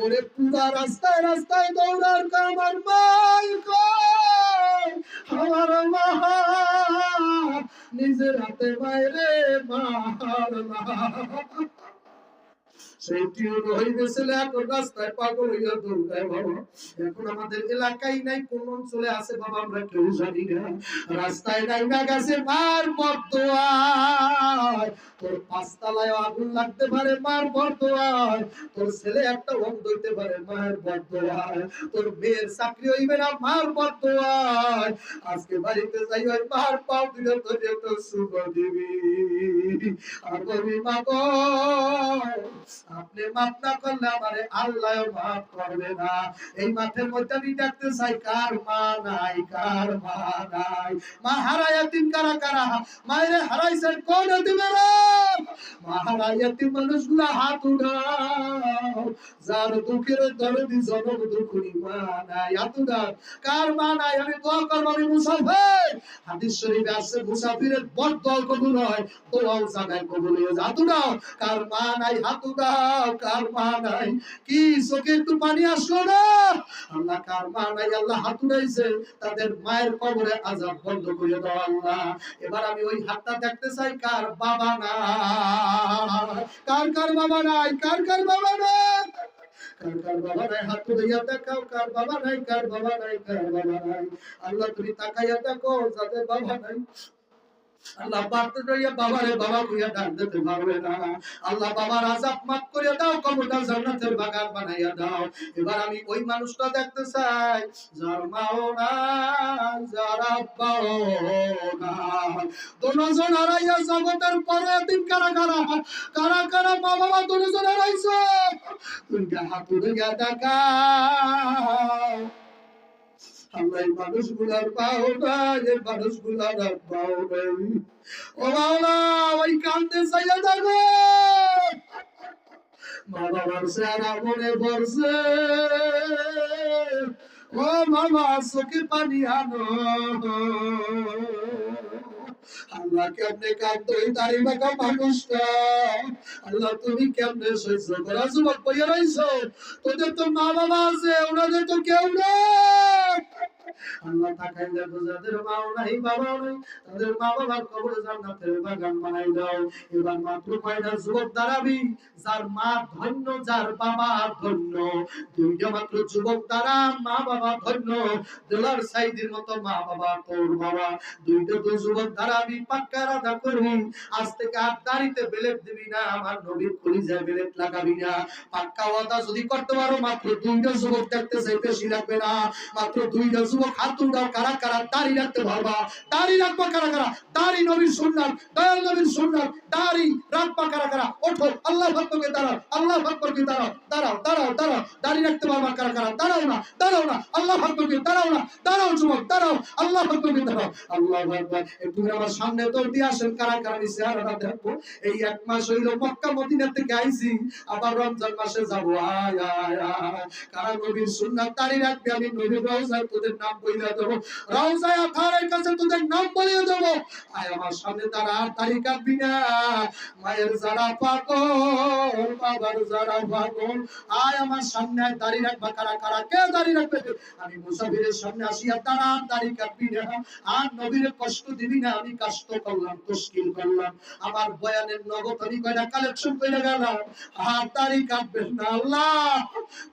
ওরে পুরা রাস্তায় রাস্তায় দৌড়ার কামার মাই কই আমার মা নিজের হাতে মায়েরে মারলা এখন রাস্তায় পাগল হইয়া দৌড়ায় বাবা। এখন আমাদের এলাকায় নাই, কোন অঞ্চলে আছে বাবা আমরা কেউ জানি না। রাস্তায় নাই না গেছে মার বর্তোয়ায়, তোর পাঁচতলায় আগুন লাগতে পারে মার বর্তোয়ায়, তোর ছেলে একটা অন্ধ হইতে পারে মায়ের বর্তোয়ায়, তোর মেয়ের চাকরি হইবে না মার বর্তোয়ায়। আজকে বাড়িতে যাই ওই মার পাও দিলে তোর একটা সুখ দিবি আর বলবি মা গো আপনি মাফ না করলে আমারে আল্লাহ মাফ করবে না। এই মাঠের মধ্যে আমি দেখতে চাই কার মা নাই, কার মা নাই। মা হারায় এতিম কারা কারা, মায়েরে হারাইছেন কোন এতিমেরা? মা হারায় এতিম মানুষগুলা হাত উঠাও, যার দুঃখের দরদি জনম দুঃখী মা নাই, হাত উঠাও। কার মা নাই? আমি দোয়া করবো, আমি মুসাফির। হাদিস শরীফে আছে মুসাফিরের বড় দোয়া কবুল হয়, দোয়াও জানায় কবুল হয়ে যায়। হাত উঠাও, কার মা নাই? হাত উঠাও, কার মা নাই? কি চোখে একটু পানি আসলো না? আল্লাহ কার মা নাই আল্লাহ হাত উঠাইছে, তাদের মায়ের কবরে আযাব বন্ধ করে দাও আল্লাহ। এবার আমি ওই হাতটা দেখতে চাই কার বাবা নাই, কার কার বাবা নাই, কার কার বাবা নাই, কার কার বাবা নাই? হাত তুলিয়া দেখাও কার বাবা নাই, কার বাবা নাই, কার বাবা নাই। আল্লাহ তুমি তাকাইয়া দেখো যাদের বাবা নাই, আল্লাহ বাড়তে যাইয়া বাবারে বাবা কইয়া ডাক দিতে পারবে না। আল্লাহ বাবার আযাব মাফ করে দাও, কবরটা জান্নাতের বাগান বানাইয়া দাও। এবার আমি ওই মানুষটা দেখতে চাই যার মাও নাই, যার আব্বাও নাই, দুজন হারাইয়া জগতের পরে এতিম কারা কারা, কারা কারা মা বাবা দুজন হারাইছে। তুমি হাত তুলিয়া দেখাও আল্লাহ মানুষগুলার পাও নাই, মানুষগুলার পাও নাই। ও মাওলা ওই কান্দে চাইয়া দেখো মা বাবার চেহারা মনে পড়ছে। ও মামা চোখে পানি আনো। আল্লাহ কেমনে কাঁদতো এই দাড়ি মাখা মানুষটা, আল্লাহ তুমি কেমনে সহ্য করা? যুবক বইয়া রইছো, তোদের তো মা বাবা আছে, ওনাদের তো কেউ নেই। আল্লাহ তাকাই দেখো যাদের মাও নাই বাবাও নাই, তাদের মা বাবার কবরে জান্নাতের বাগান বানাই দাও। এবার মাত্র কয়টা যুবক দাঁড়াবি যার মা ধন্য, যার বাবা ধন্য। দুইটা মাত্র যুবক দাঁড়া, মা বাবা ধন্য। দোলার সাইদের মতো মা বাবা তোর বাবা। দুইটা তো যুবক দাঁড়াবি, পাক্কা রাধা করবি, আজ থেকে আর দাড়িতে বেলেট দিবি না, আমার নবীর কলিজায় বেলেট লাগাবি না। পাক্কা ওয়াদা যদি করতে পারো মাত্র দুইটা যুবক দেখতে চাই, বেশি লাগবে না। মাত্র দুইটা যুবক হাত উঠাও, কারা কারা দাড়ি রাখতে পারবা? দাড়ি রাখবা কারা কারা? দাড়ি নবীর সুন্নাত, দয়াল নবীর সুন্নাত, দাড়ি রাখবা কারা কারা? ওঠো, আল্লাহ ভক্তকে দাঁড়াও, আল্লাহ ভক্তকে দাঁড়াও, দাঁড়াও দাঁড়াও দাঁড়াও। দাড়ি রাখতে পারবা কারা কারা? দাঁড়াও না, দাঁড়াও না, আল্লাহ ভক্তকে দাঁড়াও না, দাঁড়াও যুবক দাঁড়াও, আল্লাহ ভক্তকে দাঁড়াও। আল্লাহ আকবার। একটু আমার সামনে তোর দিয়ে আসেন কারা কারা? আমি চেহারাটা দেখবো। এই এক মাস হইলো মক্কা মদিনা থেকে আইছি, আবার রমজান মাসে যাবো। আয় আয় আয়, কারা নবীর সুন্নাত দাড়ি রাখবে? আমি নবীর রওজায় তোদের নাম বইলা দেবো, রওজায় আথারের কাছে তোদের নাম বলিয়ে দেবো। আয় আমার সামনে দাঁড়া, আর দাড়ি কাটবি না। মায়ের যারা পাগল, বাবার যারা পাগল, আয় আমার সামনে দাড়ি রাখবা কারা কারা? কে দাড়ি রাখবে? আমি মুসাফিরের সামনে আসিয়া দাঁড়া, দাড়ি কাটবি না, আর নবীর কষ্ট দিবি না। আমি কষ্ট করলাম, তশকিল করলাম, আমার বয়ানের নগদ আমি কয়টা কালেকশন করে গেলাম, আর দাড়ি কাটবেন না। আল্লাহ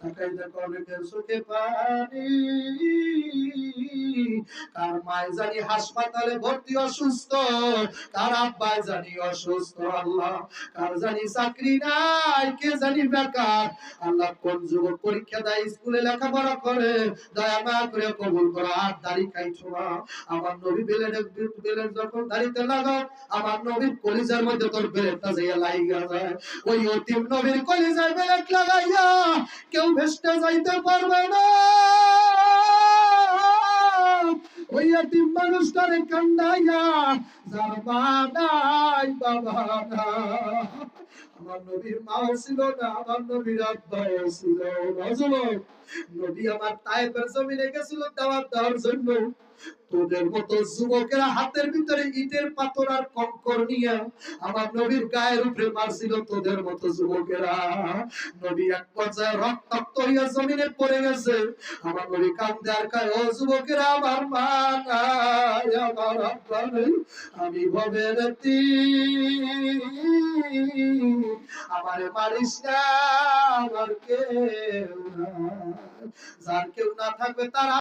তাকাই দেখো অনেকের চোখে পানি, কার মায় জানি হাসপাতালে ভর্তি অসুস্থ, কার আব্বাই জানি অসুস্থ, আল্লাহ কার জানি চাকরি নাই, কে জানি বেকার। আল্লাহ কোন যুবক পরীক্ষা দেয়, স্কুলে লেখাপড়া করে, দয়া না করে কবুল করো। আর দাড়ি কাইছো না, আমার নবী বেলের যখন দাড়িতে লাগাও, আমার নবীর কলিজার মধ্যে তোর বেলেটটা যাইয়া লাইগা যায়। ওই অতিম নবীর কলিজায় বেলেট লাগাইয়া কেউ ভেস্তে যাইতে পারবে না। ওই এতিম মানুষটারে কান্দাইয়া, যার মা নাই বাবা নাই, আমার নবীর মাও ছিল না, আমার নবীর আব্বাও ছিল না। যুবক, নবী আমার তায়েফের জমিনে গেছিল দাওয়াত দেওয়ার জন্য। তোদের মতো যুবকেরা হাতের ভিতরে ইটের পাথর আর কঙ্কর নিয়ে আমার নবীর গায়ের উপরে মারছিল। তোদের মতো যুবকেরা, নবী এক পর্যায়ে রক্তাক্ত হইয়া জমিনে পড়ে গেছে। আমার নবী কান্দে আর কয়, ও যুবকেরা, আমার মা নাই, আমার আব্বা নেই, আমি ভবের এতিম, আমারে মারিস না, আমার কেউ নাই। যার কেউ না থাকবে তার